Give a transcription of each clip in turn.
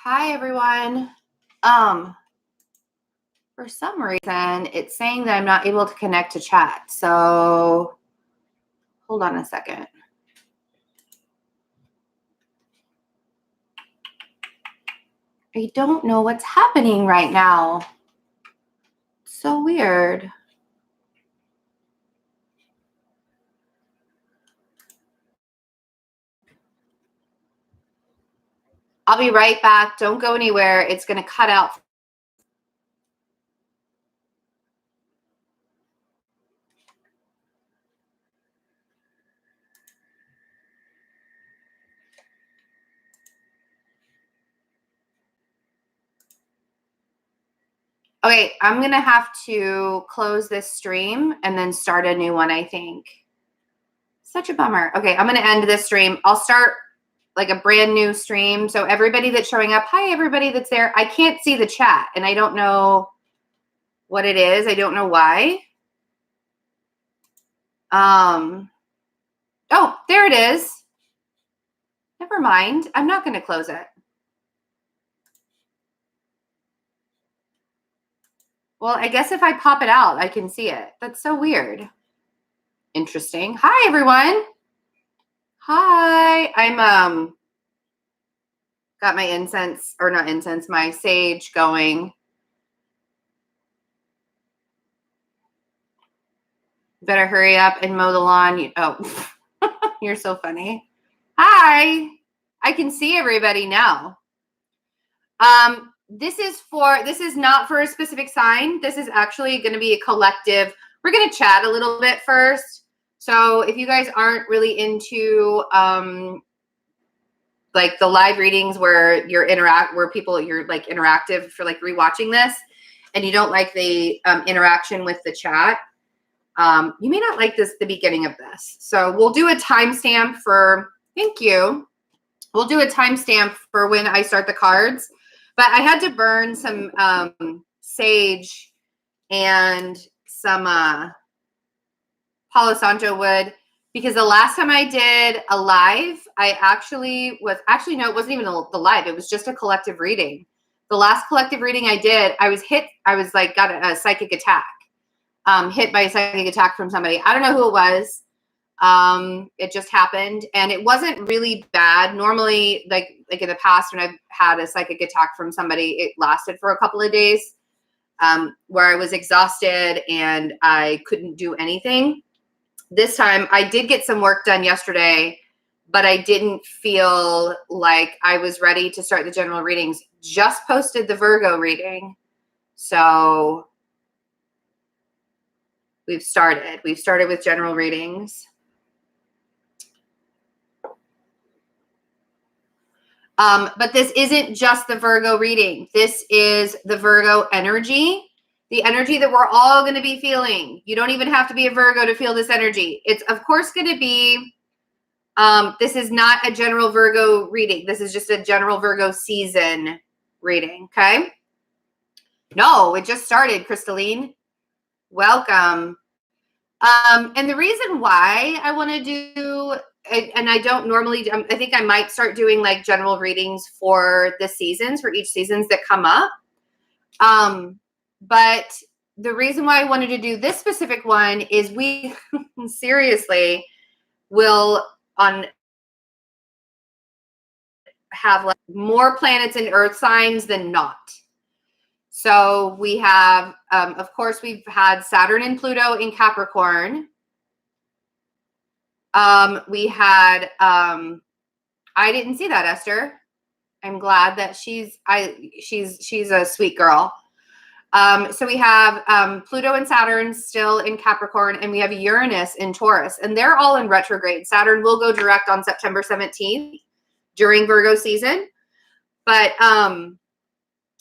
Hi, everyone. For some reason, it's saying that I'm not able to connect to chat. So hold on a second. I don't know what's happening right now. It's so weird. I'll be right back. Don't go anywhere. It's going to cut out. Okay, I'm going to have to close this stream and then start a new one, I think. Such a bummer. Okay, I'm going to end this stream. I'll start like a brand new stream. So everybody that's showing up, hi, everybody that's there. I can't see the chat and I don't know what it is. I don't know why. Oh, there it is. Never mind. I'm not going to close it. Well, I guess if I pop it out, I can see it. That's so weird. Interesting. Hi, everyone. Hi. I'm got my incense, or not incense, my sage going. Better hurry up and mow the lawn. Oh, you're so funny. Hi. I can see everybody now. This is not for a specific sign. This is actually going to be a collective. We're going to chat a little bit first. So if you guys aren't really into like the live readings where you're like interactive for like rewatching this, and you don't like the interaction with the chat, you may not like the beginning of this. So we'll do a timestamp for, thank you. We'll do a timestamp for when I start the cards. But I had to burn some sage and some Palo Santo wood because the last time I did a live, I actually no, it wasn't even the live. It was just a collective reading. The last collective reading I did, I was got a psychic attack, hit by a psychic attack from somebody. I don't know who it was. It just happened and it wasn't really bad. Normally, like in the past, when I've had a psychic attack from somebody, it lasted for a couple of days, where I was exhausted and I couldn't do anything. This time I did get some work done yesterday, but I didn't feel like I was ready to start the general readings. Just posted the Virgo reading. So we've started with general readings. But this isn't just the Virgo reading. This is the Virgo energy, the energy that we're all going to be feeling. You don't even have to be a Virgo to feel this energy. It's, of course, going to be, this is not a general Virgo reading. This is just a general Virgo season reading, okay? No, it just started, Crystalline. Welcome. And the reason why I want to do, and I don't normally, I think I might start doing like general readings for the seasons, for each seasons that come up. But the reason why I wanted to do this specific one is we seriously will have like more planets and earth signs than not. So we have, of course, we've had Saturn and Pluto in Capricorn. We had, I didn't see that, Esther. I'm glad that she's a sweet girl. So we have Pluto and Saturn still in Capricorn, and we have Uranus in Taurus, and they're all in retrograde. Saturn will go direct on September 17th during Virgo season. But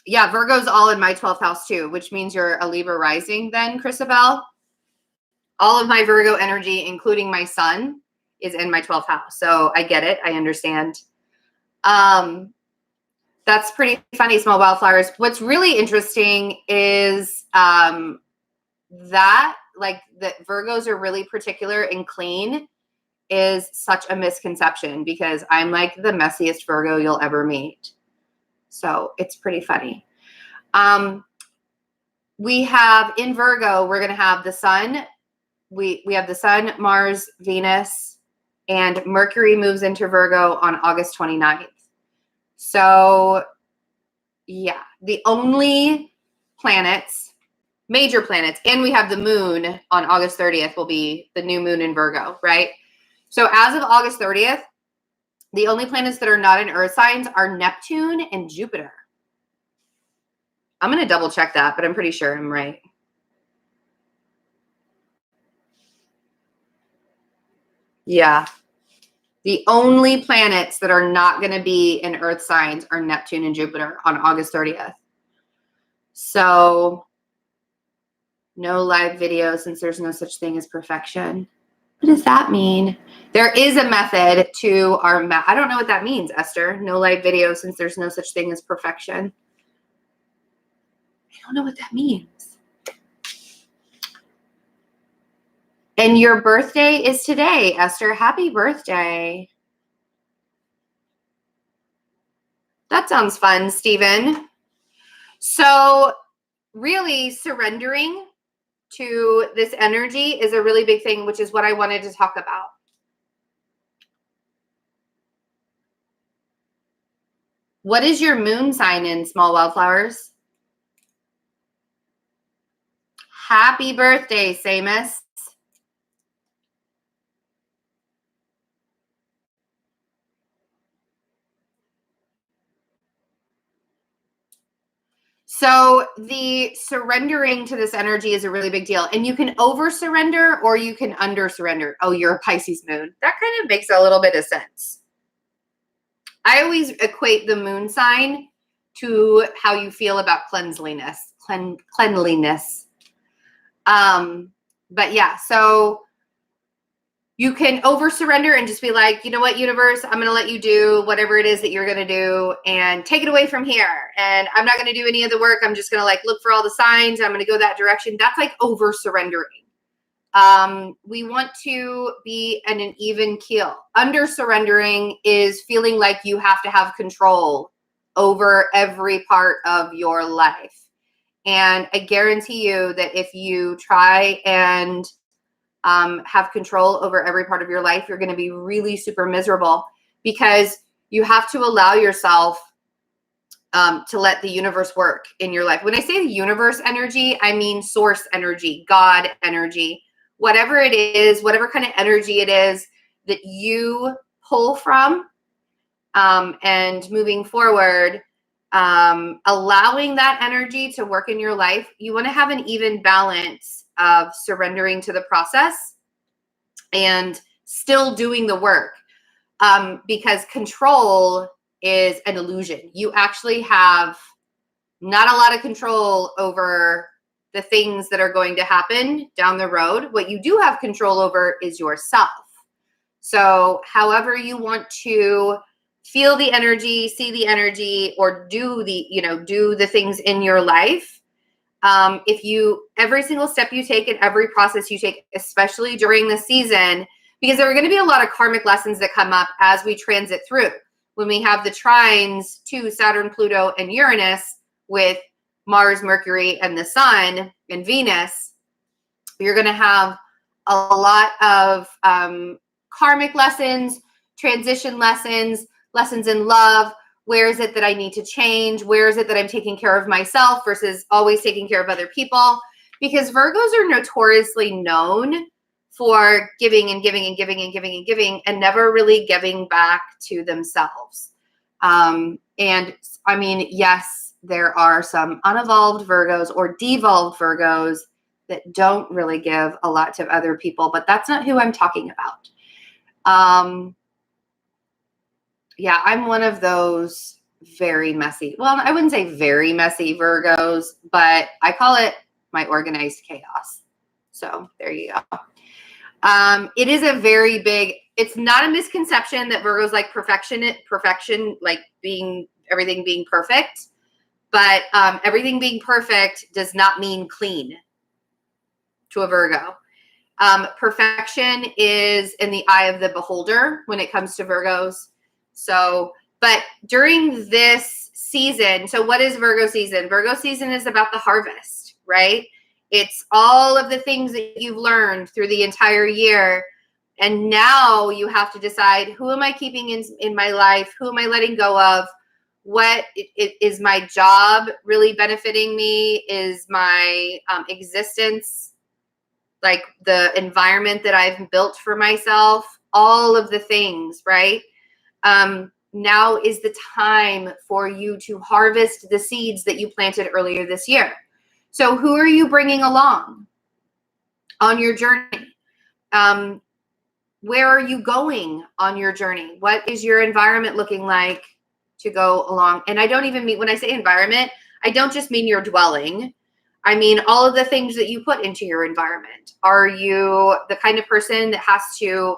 yeah, Virgo's all in my 12th house too, which means you're a Libra rising then, Chrisabel. All of my Virgo energy, including my sun, is in my 12th house. So I get it. I understand. That's pretty funny, small wildflowers. What's really interesting is that Virgos are really particular and clean is such a misconception because I'm like the messiest Virgo you'll ever meet. So it's pretty funny. We have in Virgo, we're going to have the sun. We have the sun, Mars, Venus, and Mercury moves into Virgo on August 29th. So yeah, the only planets, major planets, and we have the moon on August 30th will be the new moon in Virgo, right? So as of August 30th, the only planets that are not in earth signs are Neptune and Jupiter. I'm going to double check that, but I'm pretty sure I'm right. Yeah. The only planets that are not going to be in earth signs are Neptune and Jupiter on August 30th. So no live video since there's no such thing as perfection. What does that mean? There is a method to our I don't know what that means, Esther. No live video since there's no such thing as perfection. I don't know what that means. And your birthday is today, Esther. Happy birthday. That sounds fun, Stephen. So really surrendering to this energy is a really big thing, which is what I wanted to talk about. What is your moon sign in, Small Wildflowers? Happy birthday, Samus. So the surrendering to this energy is a really big deal. And you can over surrender or you can under surrender. Oh, you're a Pisces moon. That kind of makes a little bit of sense. I always equate the moon sign to how you feel about cleanliness. But yeah, so you can over surrender and just be like, you know what, universe, I'm going to let you do whatever it is that you're going to do and take it away from here. And I'm not going to do any of the work. I'm just going to like look for all the signs. I'm going to go that direction. That's like over surrendering. We want to be at an even keel. Under surrendering is feeling like you have to have control over every part of your life. And I guarantee you that if you try and have control over every part of your life, you're going to be really super miserable because you have to allow yourself to let the universe work in your life. When I say the universe energy, I mean source energy, God energy, whatever it is, whatever kind of energy it is that you pull from, and moving forward, allowing that energy to work in your life. You want to have an even balance of surrendering to the process and still doing the work, because control is an illusion. You actually have not a lot of control over the things that are going to happen down the road. What you do have control over is yourself. So however you want to feel the energy, see the energy, or do the things in your life. Every single step you take and every process you take, especially during the season, because there are going to be a lot of karmic lessons that come up as we transit through. When we have the trines to Saturn, Pluto, and Uranus with Mars, Mercury, and the Sun and Venus, you're going to have a lot of karmic lessons, transition lessons, lessons in love. Where is it that I need to change? Where is it that I'm taking care of myself versus always taking care of other people? Because Virgos are notoriously known for giving and giving and giving and giving and giving and never really giving back to themselves. And I mean, yes, there are some unevolved Virgos or devolved Virgos that don't really give a lot to other people, but that's not who I'm talking about. Yeah, I'm one of those very messy. Well, I wouldn't say very messy Virgos, but I call it my organized chaos. So there you go. It is a very big, it's not a misconception that Virgos like perfection, like everything being perfect, but everything being perfect does not mean clean to a Virgo. Perfection is in the eye of the beholder when it comes to Virgos. So But during this season, so what is Virgo season? Virgo season is about the harvest, right? It's all of the things that you've learned through the entire year. And now you have to decide, who am I keeping in my life? Who am I letting go of? What is my job really benefiting me? Is my existence, like the environment that I've built for myself? All of the things, right? Now is the time for you to harvest the seeds that you planted earlier this year. So who are you bringing along on your journey? Where are you going on your journey? What is your environment looking like to go along? And I don't even mean, when I say environment, I don't just mean your dwelling. I mean all of the things that you put into your environment. Are you the kind of person that has to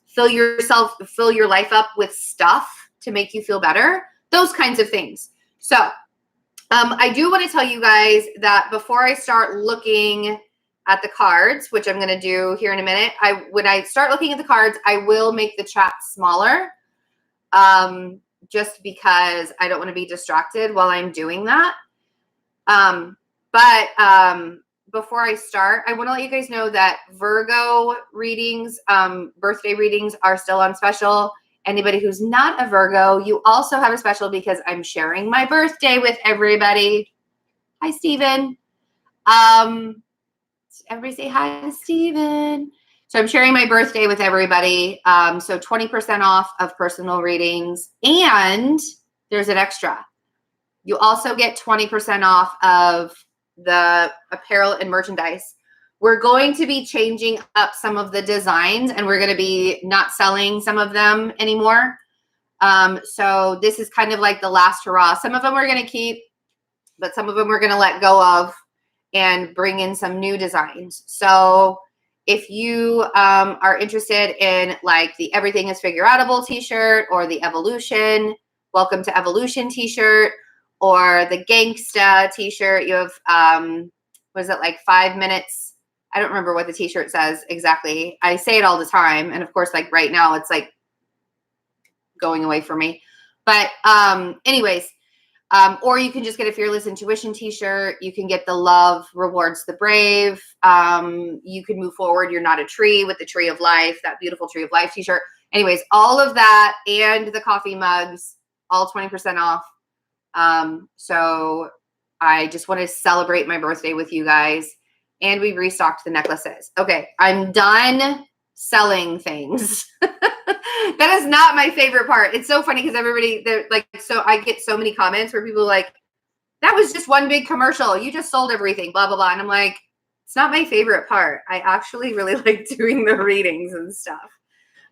fill your life up with stuff to make you feel better? Those kinds of things. So I do want to tell you guys that before I start looking at the cards, which I'm going to do here in a minute, when I start looking at the cards, I will make the chat smaller, just because I don't want to be distracted while I'm doing that. Before I start, I want to let you guys know that Virgo readings, birthday readings, are still on special. Anybody who's not a Virgo, you also have a special because I'm sharing my birthday with everybody. Hi, Steven. Everybody say hi to Steven. So I'm sharing my birthday with everybody. So 20% off of personal readings. And there's an extra. You also get 20% off of the apparel and merchandise. We're going to be changing up some of the designs, and we're going to be not selling some of them anymore. So this is kind of like the last hurrah. Some of them we're going to keep, but some of them we're going to let go of and bring in some new designs. So if you are interested in like the Everything is Figure Outable t-shirt, or the Evolution, Welcome to Evolution t-shirt, or the Gangsta t-shirt, you have, what is it, like 5 minutes? I don't remember what the t-shirt says exactly. I say it all the time. And of course, like right now, it's like going away from me. But anyways, or you can just get a Fearless Intuition t-shirt. You can get the Love Rewards the Brave. You can move forward. You're not a tree, with the Tree of Life, that beautiful Tree of Life t-shirt. Anyways, all of that and the coffee mugs, all 20% off. So I just want to celebrate my birthday with you guys. And we restocked the necklaces. Okay, I'm done selling things. That is not my favorite part. It's so funny because they're like, so I get so many comments where people are like, that was just one big commercial. You just sold everything, blah, blah, blah. And I'm like, it's not my favorite part. I actually really like doing the readings and stuff.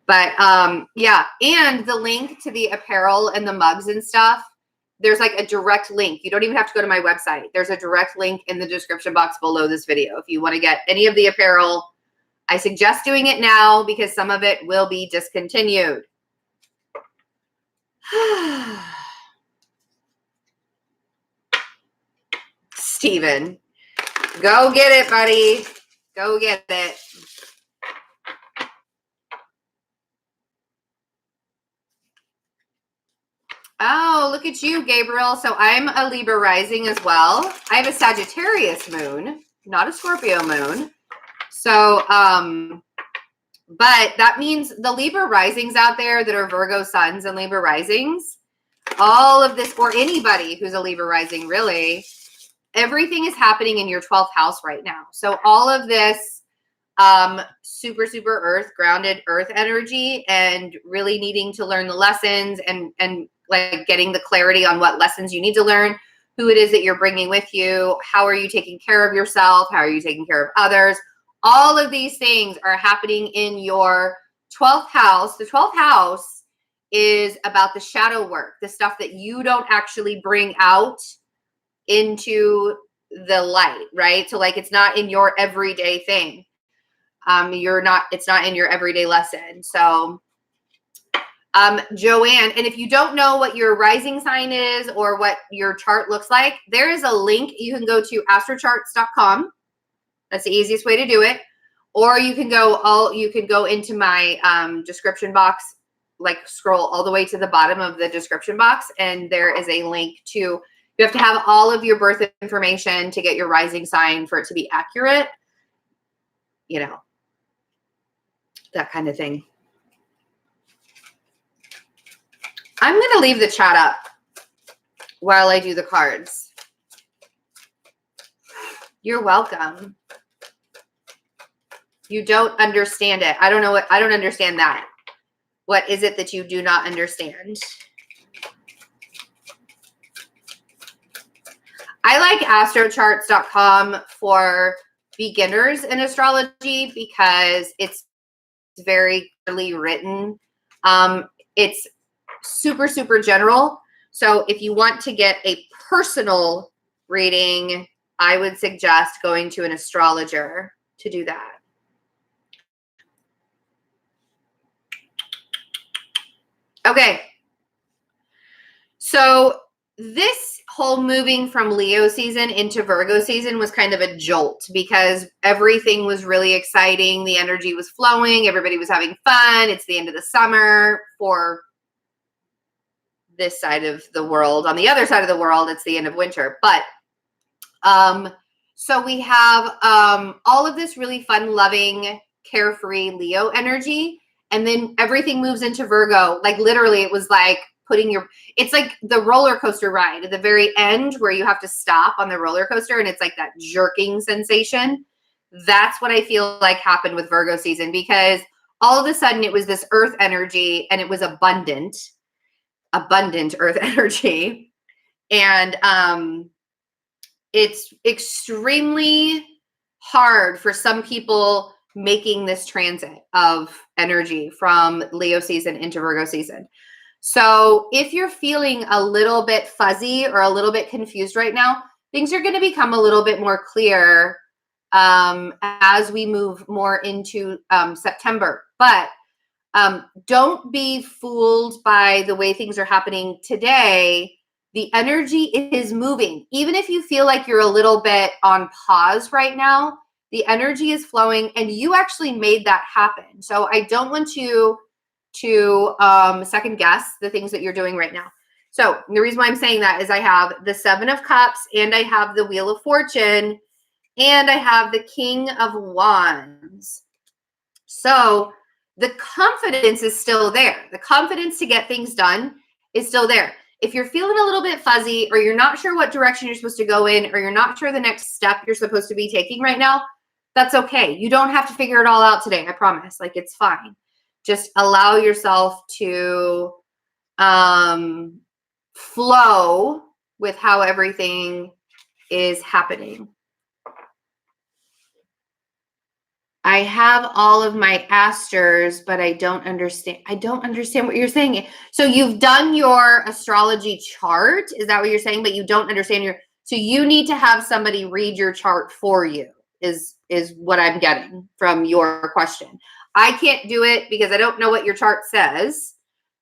But yeah, and the link to the apparel and the mugs and stuff, there's like a direct link. You don't even have to go to my website. There's a direct link in the description box below this video. If you want to get any of the apparel, I suggest doing it now because some of it will be discontinued. Steven, go get it, buddy. Go get it. Oh, look at you, Gabriel. So I'm a Libra rising as well. I have a Sagittarius moon, not a Scorpio moon. So, but that means the Libra risings out there that are Virgo suns and Libra risings, all of this, or anybody who's a Libra rising, really, everything is happening in your 12th house right now. So all of this super, super earth, grounded earth energy, and really needing to learn the lessons and like getting the clarity on what lessons you need to learn, who it is that you're bringing with you, how are you taking care of yourself, how are you taking care of others. All of these things are happening in your 12th house. The 12th house is about the shadow work, the stuff that you don't actually bring out into the light, right? So like it's not in your everyday thing. It's not in your everyday lesson. So Joanne, and if you don't know what your rising sign is or what your chart looks like, there is a link. You can go to astrocharts.com. That's the easiest way to do it. Or you can go into my description box like scroll all the way to the bottom of the description box, and there is a link to, you have to have all of your birth information to get your rising sign for it to be accurate, you know, that kind of thing. I'm going to leave the chat up while I do the cards. You're welcome. You don't understand it. I don't know what, I don't understand that. What is it that you do not understand? I like astrocharts.com for beginners in astrology because it's very clearly written. It's super, super general. So if you want to get a personal reading, I would suggest going to an astrologer to do that. Okay. So this whole moving from Leo season into Virgo season was kind of a jolt because everything was really exciting. The energy was flowing. Everybody was having fun. It's the end of the summer for this side of the world. On the other side of the world, it's the end of winter. But so we have all of this really fun, loving, carefree Leo energy. And then everything moves into Virgo. Like literally it was like putting your, it's like the roller coaster ride at the very end where you have to stop on the roller coaster and it's like that jerking sensation. That's what I feel like happened with Virgo season, because all of a sudden it was this earth energy and it was abundant earth energy. And it's extremely hard for some people making this transit of energy from Leo season into Virgo season. So if you're feeling a little bit fuzzy or a little bit confused right now, things are going to become a little bit more clear as we move more into September. But don't be fooled by the way things are happening today. The energy is moving. Even if you feel like you're a little bit on pause right now, the energy is flowing and you actually made that happen. So I don't want you to second guess the things that you're doing right now. So the reason why I'm saying that is I have the 7 of Cups and I have the Wheel of Fortune and I have the King of Wands. So the confidence is still there. The confidence to get things done is still there. If you're feeling a little bit fuzzy or you're not sure what direction you're supposed to go in or you're not sure the next step you're supposed to be taking right now, that's okay. You don't have to figure it all out today. I promise. Like, it's fine. Just allow yourself to flow with how everything is happening. I have all of my asters, but I don't understand. I don't understand what you're saying. So you've done your astrology chart. Is that what you're saying? But you don't understand so you need to have somebody read your chart for you is what I'm getting from your question. I can't do it because I don't know what your chart says.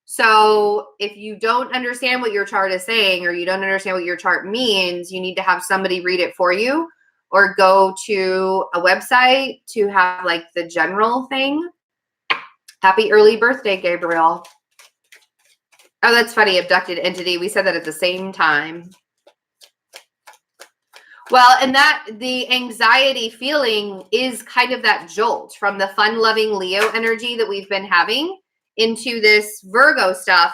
So if you don't understand what your chart is saying, or you don't understand what your chart means, you need to have somebody read it for you, or go to a website to have like the general thing. Happy early birthday, Gabriel. Oh, that's funny. Abducted entity. We said that at the same time. Well, and that the anxiety feeling is kind of that jolt from the fun-loving Leo energy that we've been having into this Virgo stuff.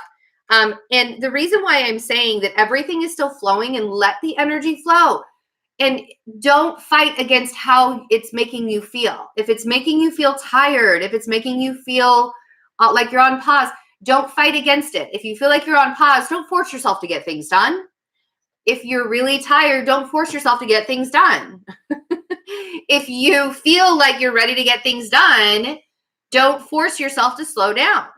And the reason why I'm saying that everything is still flowing and let the energy flow. And don't fight against how it's making you feel. If it's making you feel tired, if it's making you feel like you're on pause, don't fight against it. If you feel like you're on pause, don't force yourself to get things done. If you're really tired, don't force yourself to get things done. If you feel like you're ready to get things done, don't force yourself to slow down.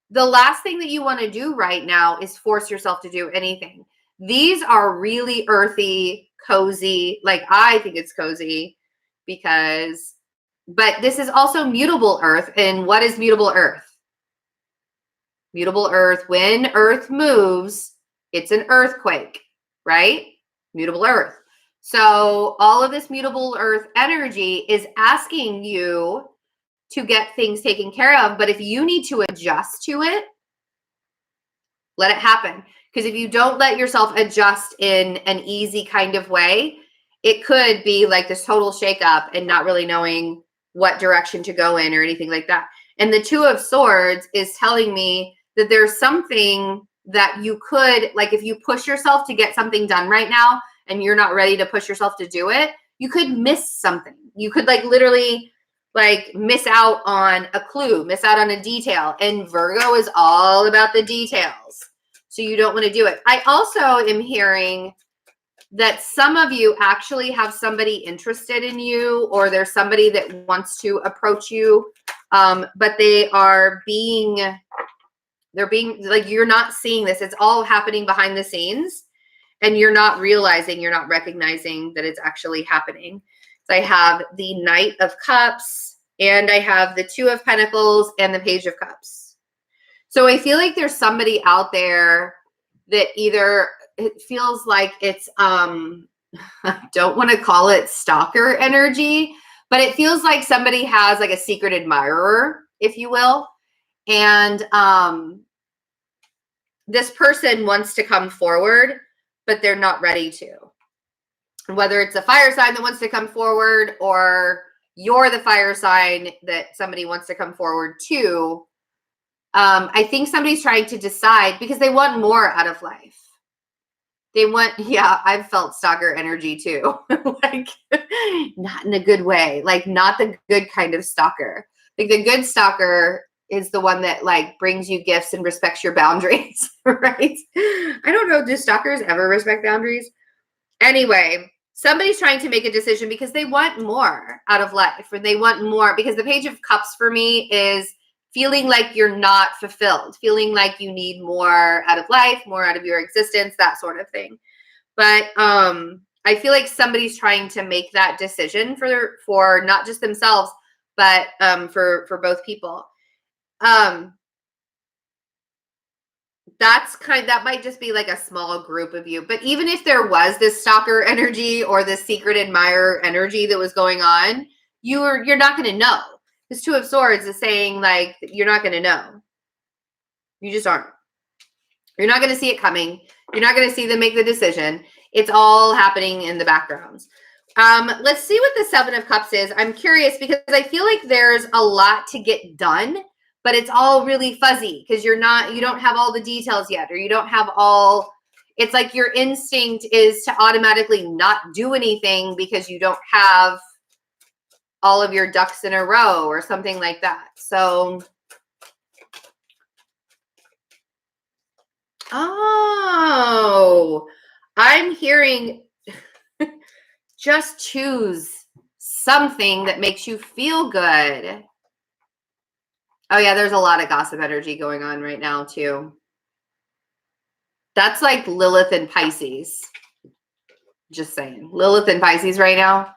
The last thing that you want to do right now is force yourself to do anything. These are really earthy, cozy. Like, I think it's cozy but this is also mutable earth. And what is mutable earth? Mutable earth, when earth moves, it's an earthquake, right? Mutable earth. So all of this mutable earth energy is asking you to get things taken care of. But if you need to adjust to it, let it happen. Because if you don't let yourself adjust in an easy kind of way, it could be like this total shakeup and not really knowing what direction to go in or anything like that. And the Two of Swords is telling me that there's something that you could, like if you push yourself to get something done right now and you're not ready to push yourself to do it, you could miss something. You could like literally like miss out on a clue, miss out on a detail. And Virgo is all about the details. So you don't want to do it. I also am hearing that some of you actually have somebody interested in you, or there's somebody that wants to approach you, but they're being like, you're not seeing this. It's all happening behind the scenes and you're not realizing, you're not recognizing that it's actually happening. So I have the Knight of Cups and I have the Two of Pentacles and the Page of Cups. So I feel like there's somebody out there that either it feels like it's, I don't want to call it stalker energy, but it feels like somebody has like a secret admirer, if you will. And this person wants to come forward, but they're not ready to. Whether it's a fire sign that wants to come forward or you're the fire sign that somebody wants to come forward to, I think somebody's trying to decide because they want more out of life. They want, yeah, I've felt stalker energy too. Like, not in a good way. Like, not the good kind of stalker. Like, the good stalker is the one that, like, brings you gifts and respects your boundaries, right? I don't know. Do stalkers ever respect boundaries? Anyway, somebody's trying to make a decision because they want more out of life, or they want more because the Page of Cups for me is feeling like you're not fulfilled, feeling like you need more out of life, more out of your existence, that sort of thing. But I feel like somebody's trying to make that decision for not just themselves, but for both people. That might just be like a small group of you. But even if there was this stalker energy or this secret admirer energy that was going on, you're not going to know. This Two of Swords is saying, like, you're not going to know. You just aren't. You're not going to see it coming. You're not going to see them make the decision. It's all happening in the background. Let's see what the Seven of Cups is. I'm curious because I feel like there's a lot to get done, but it's all really fuzzy because you don't have all the details yet, or you don't have all, it's like your instinct is to automatically not do anything because you don't have all of your ducks in a row or something like that. So, I'm hearing just choose something that makes you feel good. Oh yeah, there's a lot of gossip energy going on right now too. That's like Lilith and Pisces. Just saying. Lilith and Pisces right now.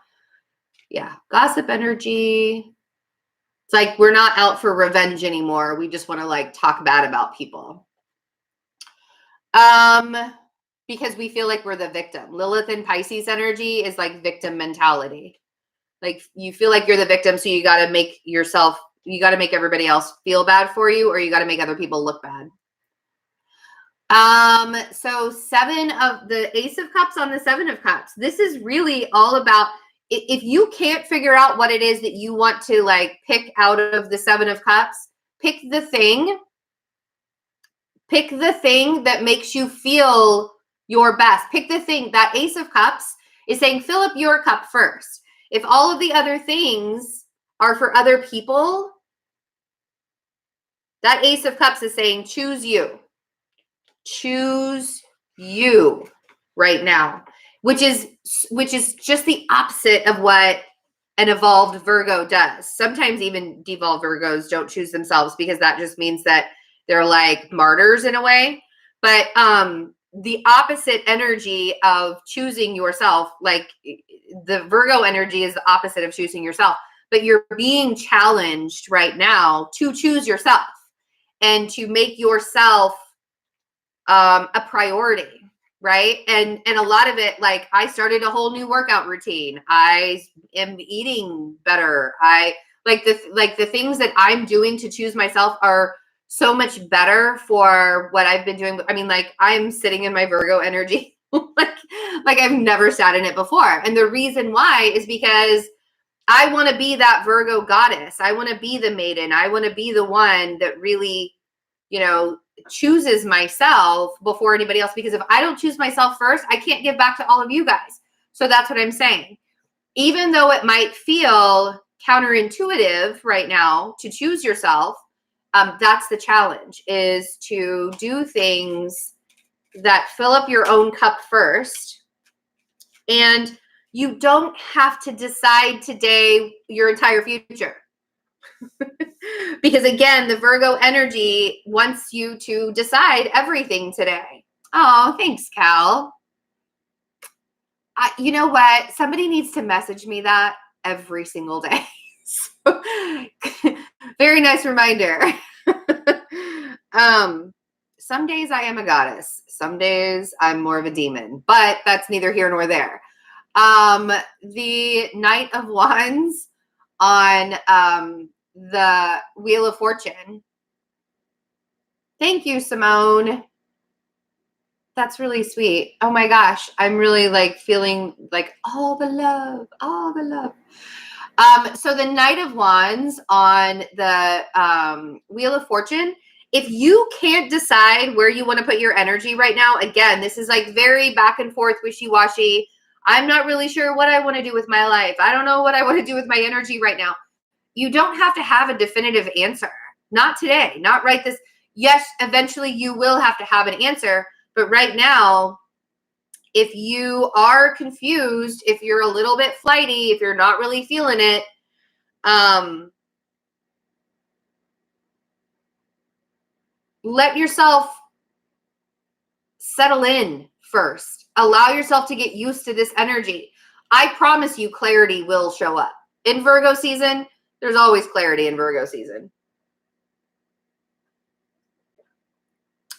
Yeah, gossip energy. It's like we're not out for revenge anymore. We just want to like talk bad about people. Because we feel like we're the victim. Lilith and Pisces energy is like victim mentality. Like you feel like you're the victim, so you got to make everybody else feel bad for you, or you got to make other people look bad. So the Ace of Cups on the Seven of Cups. This is really all about, if you can't figure out what it is that you want to like pick out of the Seven of Cups, pick the thing that makes you feel your best. Pick the thing. That Ace of Cups is saying, fill up your cup first. If all of the other things are for other people, that Ace of Cups is saying, choose you. Choose you right now, which is just the opposite of what an evolved Virgo does. Sometimes even devolved Virgos don't choose themselves because that just means that they're like martyrs in a way. But the opposite energy of choosing yourself, like the Virgo energy is the opposite of choosing yourself, but you're being challenged right now to choose yourself and to make yourself a priority, right? And a lot of it, like I started a whole new workout routine. I am eating better. Like the things that I'm doing to choose myself are so much better for what I've been doing. I mean, like I'm sitting in my Virgo energy like I've never sat in it before. And the reason why is because I want to be that Virgo goddess. I want to be the maiden. I want to be the one that really, chooses myself before anybody else. Because if I don't choose myself first, I can't give back to all of you guys. So that's what I'm saying. Even though it might feel counterintuitive right now to choose yourself, that's the challenge, is to do things that fill up your own cup first. And you don't have to decide today your entire future. Because again, the Virgo energy wants you to decide everything today. Oh, thanks, Cal. You know what? Somebody needs to message me that every single day. So, very nice reminder. Some days I am a goddess. Some days I'm more of a demon, but that's neither here nor there. The Knight of Wands on the Wheel of Fortune. Thank you, Simone. That's really sweet. Oh my gosh. I'm really like feeling like all the love, all the love. So the Knight of Wands on the Wheel of Fortune, if you can't decide where you want to put your energy right now, again, this is like very back and forth, wishy-washy. I'm not really sure what I want to do with my life. I don't know what I want to do with my energy right now. You don't have to have a definitive answer. Not today, not right this. Yes, eventually you will have to have an answer. But right now, if you are confused, if you're a little bit flighty, if you're not really feeling it, let yourself settle in first. Allow yourself to get used to this energy. I promise you clarity will show up. In Virgo season, there's always clarity in Virgo season.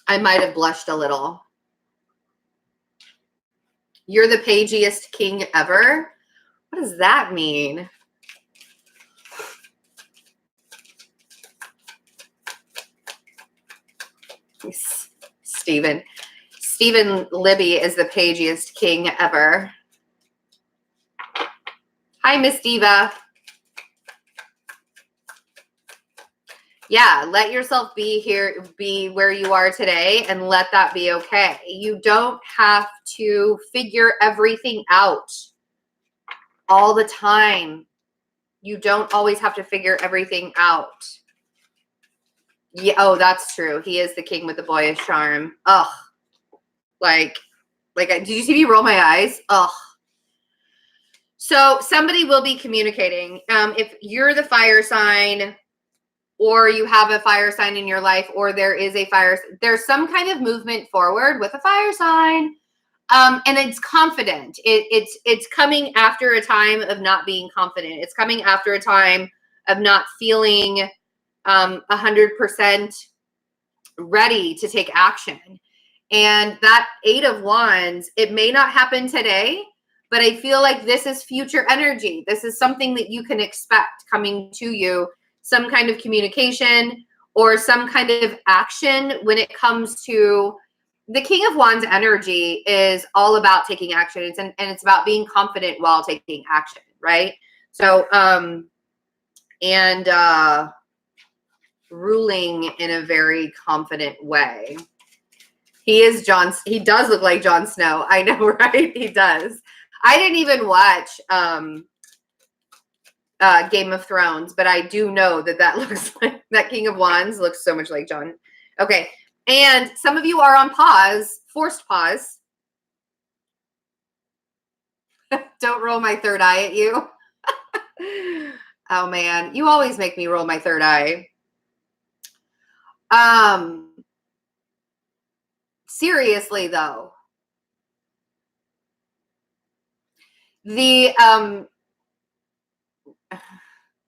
I might have blushed a little. You're the pagiest king ever. What does that mean? Stephen Libby is the pagiest king ever. Hi, Miss Diva. Yeah, let yourself be where you are today, and let that be okay. You don't have to figure everything out all the time. You don't always have to figure everything out. Yeah, oh, that's true. He is the king with the boyish charm. Ugh. Like, did you see me roll my eyes? Ugh. So somebody will be communicating. If you're the fire sign, or you have a fire sign in your life, or there's some kind of movement forward with a fire sign. And it's confident. It's coming after a time of not being confident. It's coming after a time of not feeling 100% ready to take action. And that 8 of Wands, it may not happen today, but I feel like this is future energy. This is something that you can expect coming to you. Some kind of communication or some kind of action when it comes to the King of Wands energy is all about taking action. And it's about being confident while taking action, right? So, ruling in a very confident way. He does look like Jon Snow. I know, right? He does. I didn't even watch Game of Thrones, but I do know that looks like that King of Wands looks so much like Jon. Okay. And some of you are on pause, forced pause. Don't roll my third eye at you. Oh man, you always make me roll my third eye. Seriously though,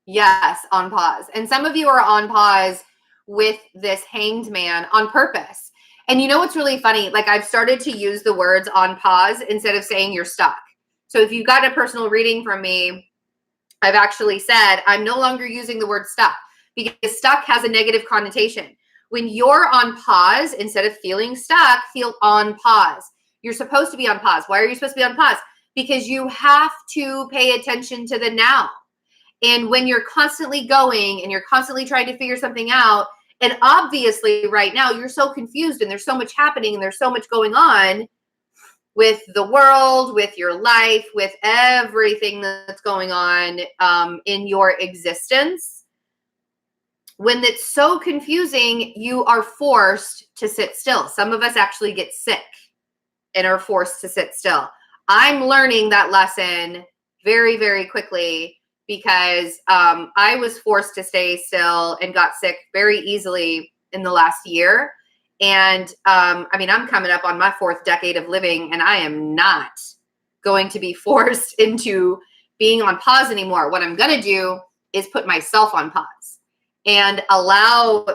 yes, on pause. And some of you are on pause with this Hanged Man on purpose. And you know what's really funny? Like, I've started to use the words on pause instead of saying you're stuck. So if you got a personal reading from me, I've actually said I'm no longer using the word stuck because stuck has a negative connotation. When you're on pause, instead of feeling stuck, feel on pause. You're supposed to be on pause. Why are you supposed to be on pause? Because you have to pay attention to the now. And when you're constantly going and you're constantly trying to figure something out, and obviously right now you're so confused and there's so much happening and there's so much going on with the world, with your life, with everything that's going on in your existence. When it's so confusing, you are forced to sit still. Some of us actually get sick and are forced to sit still. I'm learning that lesson very, very quickly because I was forced to stay still and got sick very easily in the last year. And I mean, I'm coming up on my 4th decade of living, and I am not going to be forced into being on pause anymore. What I'm going to do is put myself on pause and allow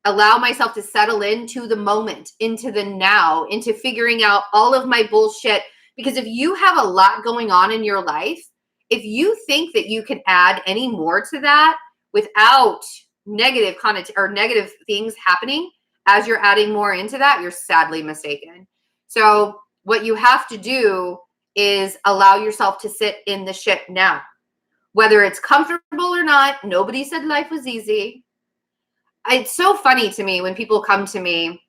myself to settle into the moment, into the now, into figuring out all of my bullshit. Because if you have a lot going on in your life, if you think that you can add any more to that without negative content or negative things happening as you're adding more into that, you're sadly mistaken. So what you have to do is allow yourself to sit in the shit now. Whether it's comfortable or not, nobody said life was easy. It's so funny to me when people come to me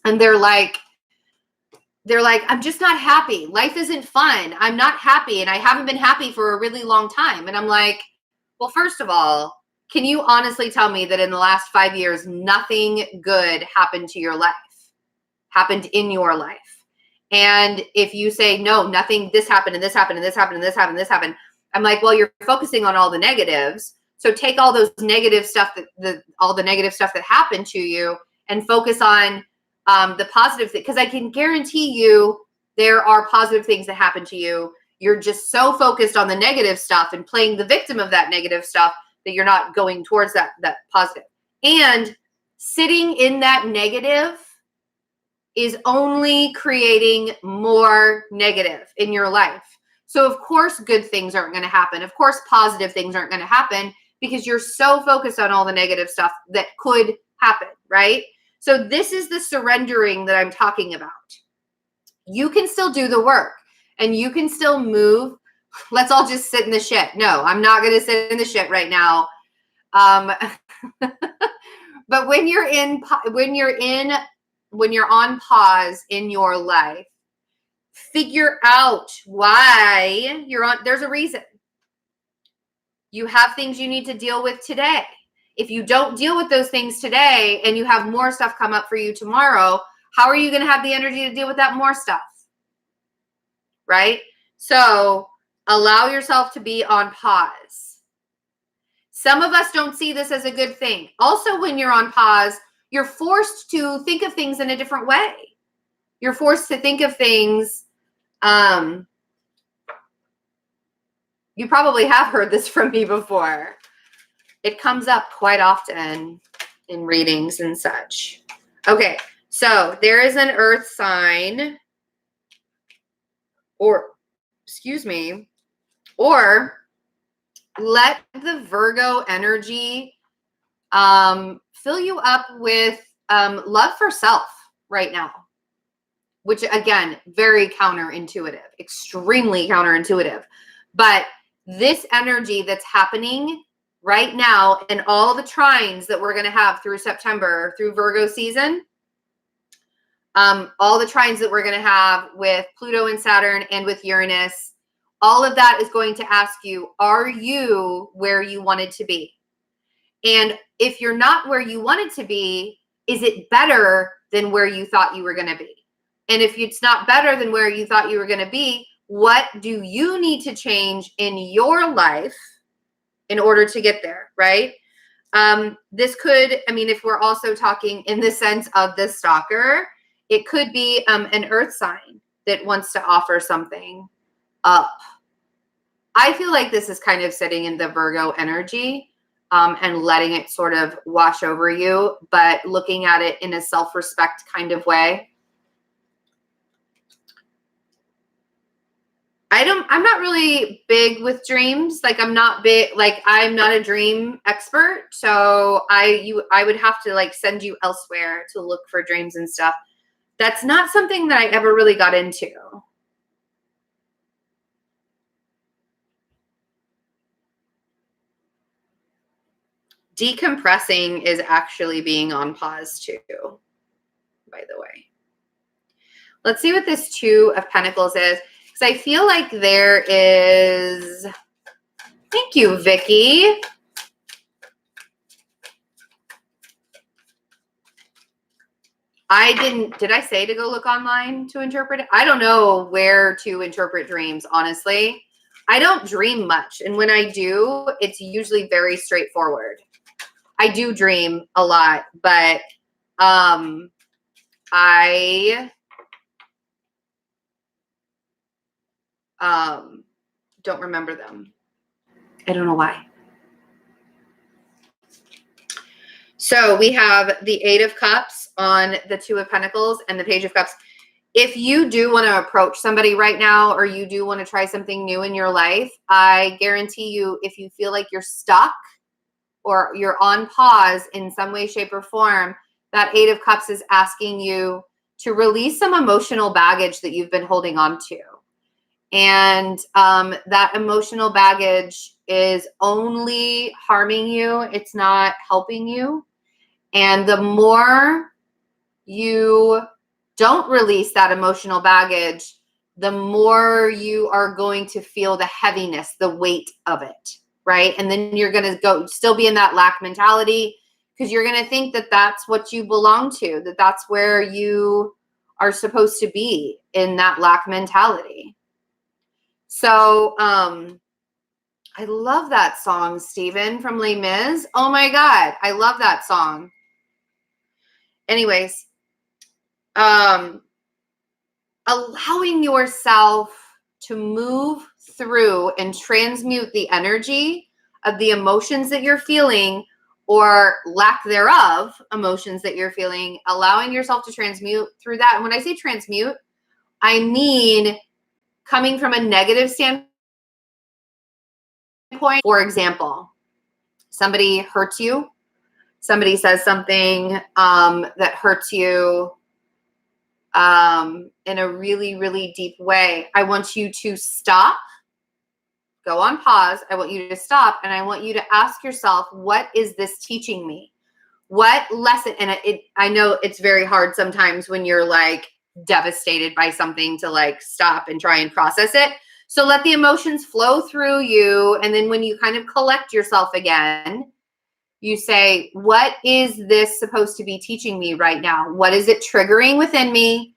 and they're like, I'm just not happy. Life isn't fun. I'm not happy. And I haven't been happy for a really long time. And I'm like, well, first of all, can you honestly tell me that in the last 5 years, nothing good happened to your life, happened in your life? And if you say, no, nothing, this happened and this happened and this happened and this happened and this happened, I'm like, well, you're focusing on all the negatives. So take all those negative stuff, all the negative stuff that happened to you, and focus on the positive thing. Because I can guarantee you there are positive things that happen to you. You're just so focused on the negative stuff and playing the victim of that negative stuff that you're not going towards that positive. And sitting in that negative is only creating more negative in your life. So of course, good things aren't going to happen. Of course, positive things aren't going to happen because you're so focused on all the negative stuff that could happen, right? So this is the surrendering that I'm talking about. You can still do the work and you can still move. Let's all just sit in the shit. No, I'm not going to sit in the shit right now. But when you're on pause in your life, figure out why you're on. There's a reason. You have things you need to deal with today. If you don't deal with those things today and you have more stuff come up for you tomorrow, how are you going to have the energy to deal with that more stuff? Right? So allow yourself to be on pause. Some of us don't see this as a good thing. Also, when you're on pause, you're forced to think of things in a different way. You're forced to think of things. You probably have heard this from me before. It comes up quite often in readings and such. Okay, so there is an earth sign, or let the Virgo energy fill you up with love for self right now, which again, very counterintuitive, extremely counterintuitive. But this energy that's happening right now and all the trines that we're going to have through September, through Virgo season, all the trines that we're going to have with Pluto and Saturn and with Uranus, all of that is going to ask you, are you where you wanted to be? And if you're not where you wanted to be, is it better than where you thought you were going to be? And if it's not better than where you thought you were going to be, what do you need to change in your life in order to get there, right? This could, I mean, if we're also talking in the sense of the stalker, it could be an earth sign that wants to offer something up. I feel like this is kind of sitting in the Virgo energy and letting it sort of wash over you, but looking at it in a self-respect kind of way. I'm not really big with dreams. Like I'm not a dream expert. So I would have to like send you elsewhere to look for dreams and stuff. That's not something that I ever really got into. Decompressing is actually being on pause too, by the way. Let's see what this Two of Pentacles is. Because I feel like there is, thank you, Vicky. Did I say to go look online to interpret it? I don't know where to interpret dreams, honestly. I don't dream much. And when I do, it's usually very straightforward. I do dream a lot, but I don't remember them. I don't know why. So we have the Eight of Cups on the Two of Pentacles and the Page of Cups. If you do want to approach somebody right now, or you do want to try something new in your life, I guarantee you, if you feel like you're stuck or you're on pause in some way, shape, or form, that Eight of Cups is asking you to release some emotional baggage that you've been holding on to. And that emotional baggage is only harming you. It's not helping you. And the more you don't release that emotional baggage, the more you are going to feel the heaviness, the weight of it, right? And then you're going to still be in that lack mentality, because you're going to think that that's what you belong to, that that's where you are supposed to be, in that lack mentality. So, I love that song, Stephen, from Les Mis. Oh my God, I love that song. Anyways, allowing yourself to move through and transmute the energy of the emotions that you're feeling, or lack thereof emotions that you're feeling, allowing yourself to transmute through that. And when I say transmute, I mean coming from a negative standpoint. For example, somebody hurts you. Somebody says something that hurts you in a really, really deep way. I want you to stop, go on pause. I want you to stop, and I want you to ask yourself, what is this teaching me? What lesson? And I know it's very hard sometimes when you're like devastated by something to like stop and try and process it. So let the emotions flow through you. And then when you kind of collect yourself again, you say, what is this supposed to be teaching me right now? What is it triggering within me?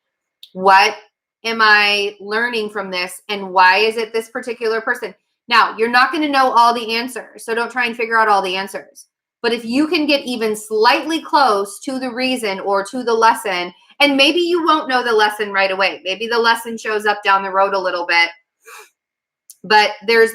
What am I learning from this? And why is it this particular person? Now, you're not going to know all the answers, so don't try and figure out all the answers. But if you can get even slightly close to the reason or to the lesson, and maybe you won't know the lesson right away. Maybe the lesson shows up down the road a little bit. But there is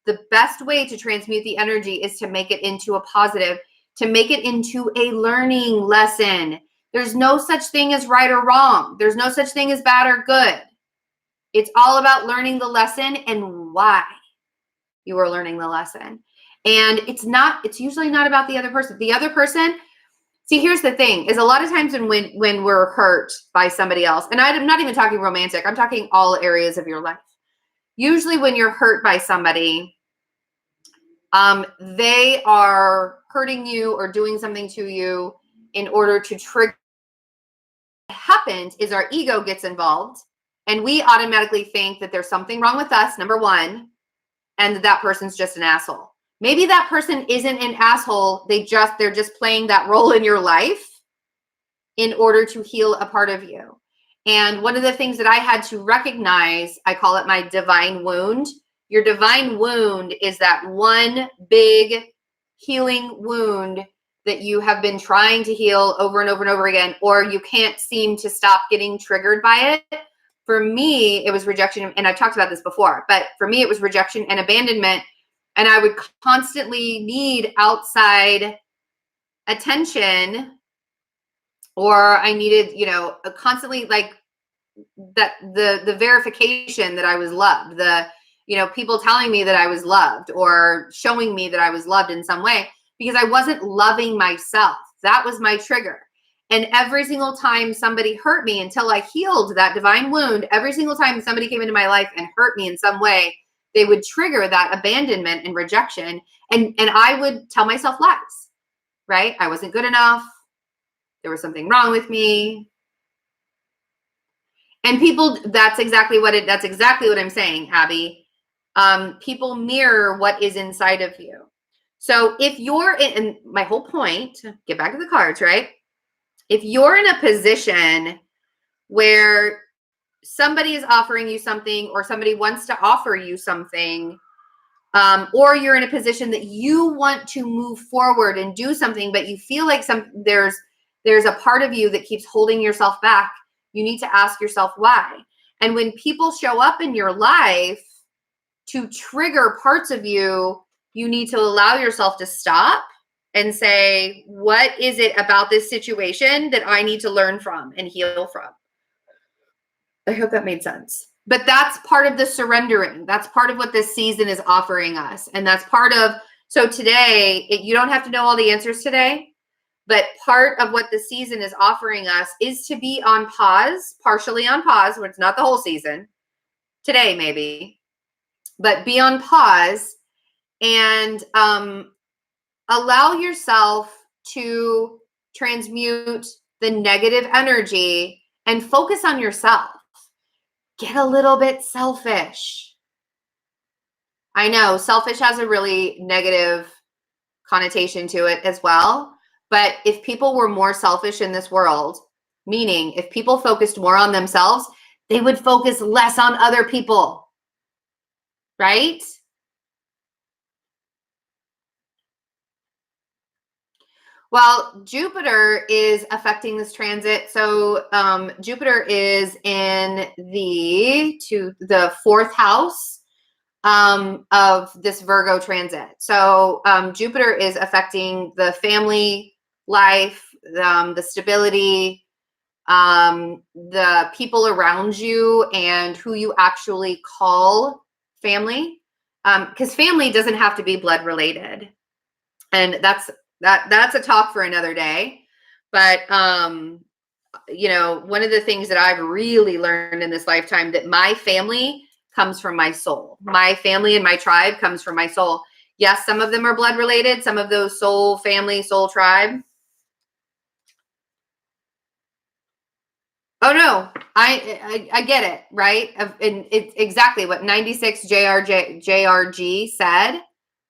the best way to transmute the energy is to make it into a positive, to make it into a learning lesson. There's no such thing as right or wrong. There's no such thing as bad or good. It's all about learning the lesson and why you are learning the lesson. And it's usually not about the other person. The other person, see, here's the thing, is a lot of times when we're hurt by somebody else, and I'm not even talking romantic, I'm talking all areas of your life. Usually when you're hurt by somebody, they are hurting you or doing something to you in order to trigger. What happens is our ego gets involved, and we automatically think that there's something wrong with us, number one, and that person's just an asshole. Maybe that person isn't an asshole. They're just playing that role in your life in order to heal a part of you. And one of the things that I had to recognize, I call it my divine wound. Your divine wound is that one big healing wound that you have been trying to heal over and over and over again, or you can't seem to stop getting triggered by it. For me, it was rejection. And I've talked about this before, but for me, it was rejection and abandonment. And I would constantly need outside attention, or I needed, constantly like that the verification that I was loved, the, people telling me that I was loved or showing me that I was loved in some way, because I wasn't loving myself. That was my trigger. And every single time somebody hurt me, until I healed that divine wound, every single time somebody came into my life and hurt me in some way, they would trigger that abandonment and rejection. And I would tell myself lies, right? I wasn't good enough. There was something wrong with me. And people, that's exactly what I'm saying, Abby. People mirror what is inside of you. So if you're in, and my whole point, get back to the cards, right? If you're in a position where somebody is offering you something, or somebody wants to offer you something, or you're in a position that you want to move forward and do something, but you feel like there's a part of you that keeps holding yourself back, you need to ask yourself why. And when people show up in your life to trigger parts of you, you need to allow yourself to stop and say, what is it about this situation that I need to learn from and heal from? I hope that made sense. But that's part of the surrendering. That's part of what this season is offering us. And that's part of, so today, you don't have to know all the answers today, but part of what the season is offering us is to be on pause, partially on pause, where it's not the whole season, today maybe, but be on pause and allow yourself to transmute the negative energy and focus on yourself. Get a little bit selfish. I know selfish has a really negative connotation to it as well. But if people were more selfish in this world, meaning if people focused more on themselves, they would focus less on other people, right? Well, Jupiter is affecting this transit. So Jupiter is in the fourth house of this Virgo transit. So Jupiter is affecting the family life, the stability, the people around you, and who you actually call family. Because family doesn't have to be blood related. And that's a talk for another day. But one of the things that I've really learned in this lifetime, that my family comes from my soul. My family and my tribe comes from my soul. Yes, some of them are blood related, some of those soul family, soul tribe. Oh no, I get it, right? And it's exactly what 96 JRG said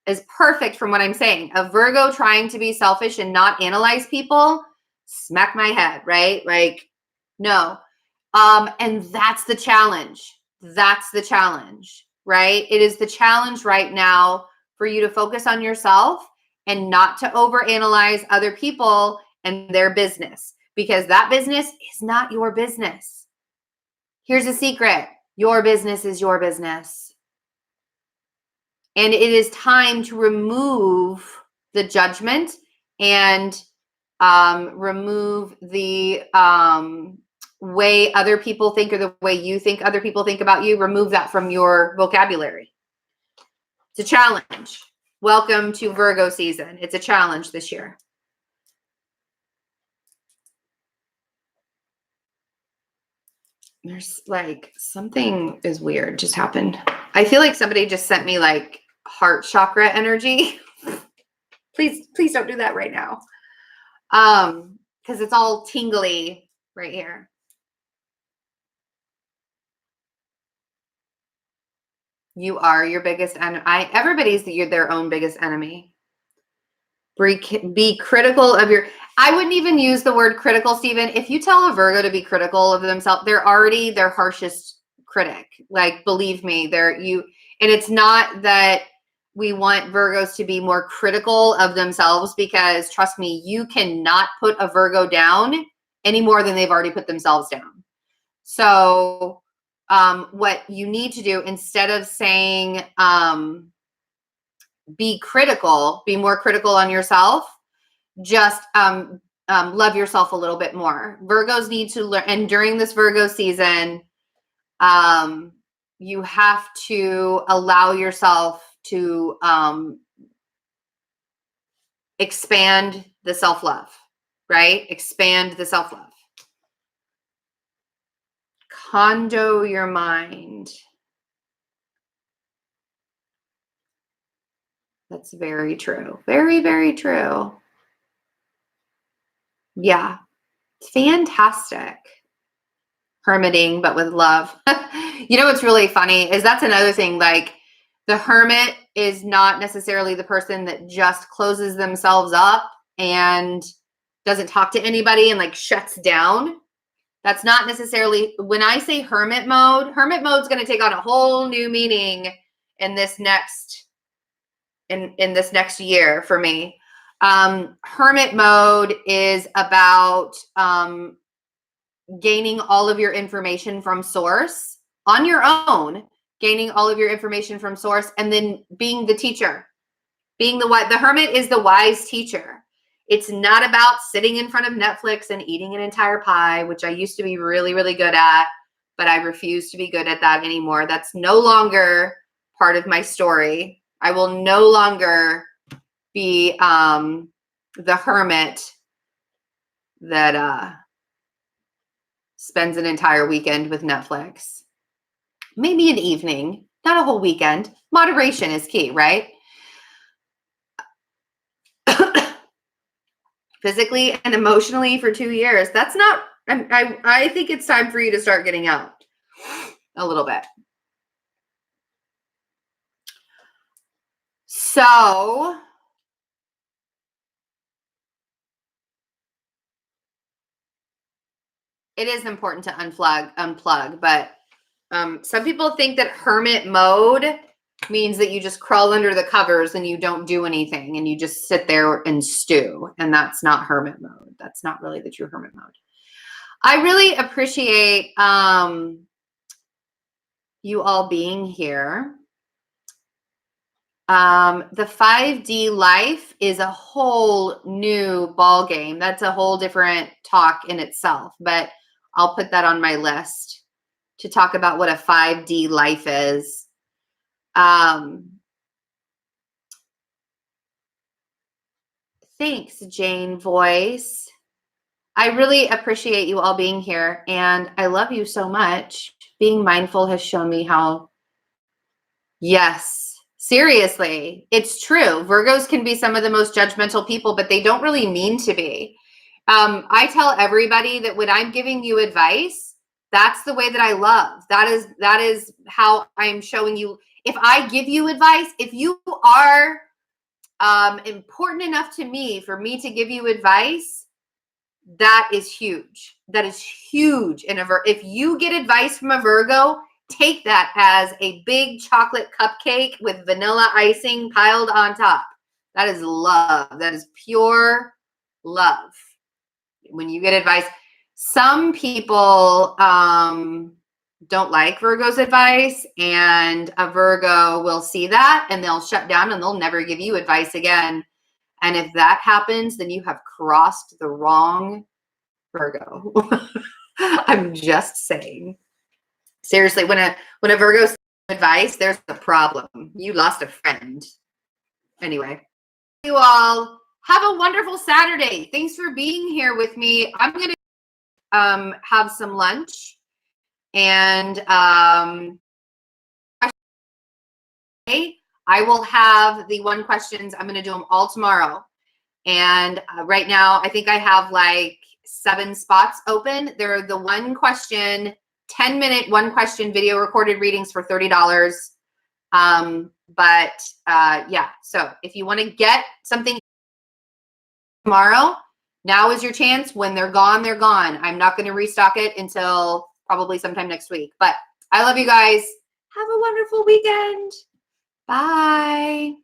is perfect from what I'm saying. A Virgo trying to be selfish and not analyze people, smack my head, right? Like, no. And that's the challenge. That's the challenge, right? It is the challenge right now for you to focus on yourself and not to overanalyze other people and their business, because that business is not your business. Here's a secret. Your business is your business. And it is time to remove the judgment and remove the way other people think, or the way you think other people think about you. Remove that from your vocabulary. It's a challenge. Welcome to Virgo season. It's a challenge this year. There's like something is weird just happened. I feel like somebody just sent me like heart chakra energy. Please don't do that right now. Because it's all tingly right here. You are your biggest enemy. Everybody's their own biggest enemy. Be critical of your. I wouldn't even use the word critical, Stephen. If you tell a Virgo to be critical of themselves, they're already their harshest critic. Like, believe me, and it's not that we want Virgos to be more critical of themselves, because trust me, you cannot put a Virgo down any more than they've already put themselves down. So what you need to do, instead of saying be critical, be more critical on yourself, just love yourself a little bit more. Virgos need to learn, and during this Virgo season, you have to allow yourself to expand the self-love, right? Expand the self-love. Condo your mind. That's very true. Very, very true. Yeah. Fantastic. Hermiting, but with love. You know what's really funny is that's another thing. Like, the hermit is not necessarily the person that just closes themselves up and doesn't talk to anybody and like shuts down. That's not necessarily, when I say hermit mode's going to take on a whole new meaning in this next in this next year for me. Hermit mode is about gaining all of your information from source on your own, gaining all of your information from source, and then being the teacher, being the hermit is the wise teacher. It's not about sitting in front of Netflix and eating an entire pie, which I used to be really, really good at, but I refuse to be good at that anymore. That's no longer part of my story. I will no longer be the hermit that spends an entire weekend with Netflix. Maybe an evening, not a whole weekend. Moderation is key, right? Physically and emotionally for 2 years. That's not, I think it's time for you to start getting out a little bit. So it is important to unplug, but some people think that hermit mode means that you just crawl under the covers and you don't do anything and you just sit there and stew. And that's not hermit mode. That's not really the true hermit mode. I really appreciate you all being here. The 5D life is a whole new ball game. That's a whole different talk in itself, but I'll put that on my list to talk about what a 5D life is. Thanks, Jane Voice. I really appreciate you all being here, and I love you so much. Being mindful has shown me how, yes, seriously, it's true. Virgos can be some of the most judgmental people, but they don't really mean to be. I tell everybody that when I'm giving you advice, that's the way that I love. That is how I'm showing you. If I give you advice, if you are important enough to me for me to give you advice, that is huge. That is huge. If you get advice from a Virgo, take that as a big chocolate cupcake with vanilla icing piled on top. That is love. That is pure love. When you get advice, some people don't like Virgo's advice, and a Virgo will see that and they'll shut down and they'll never give you advice again. And if that happens, then you have crossed the wrong Virgo. I'm just saying. Seriously, when a Virgo gives advice, there's a problem. You lost a friend. Anyway, you all have a wonderful Saturday. Thanks for being here with me. I'm going to have some lunch, and I will have the one questions. I'm going to do them all tomorrow. And right now, I think I have like 7 spots open. They're the one question, 10-minute one question video recorded readings for $30. Yeah, so if you want to get something tomorrow, now is your chance. When they're gone, they're gone. I'm not going to restock it until probably sometime next week. But I love you guys. Have a wonderful weekend. Bye.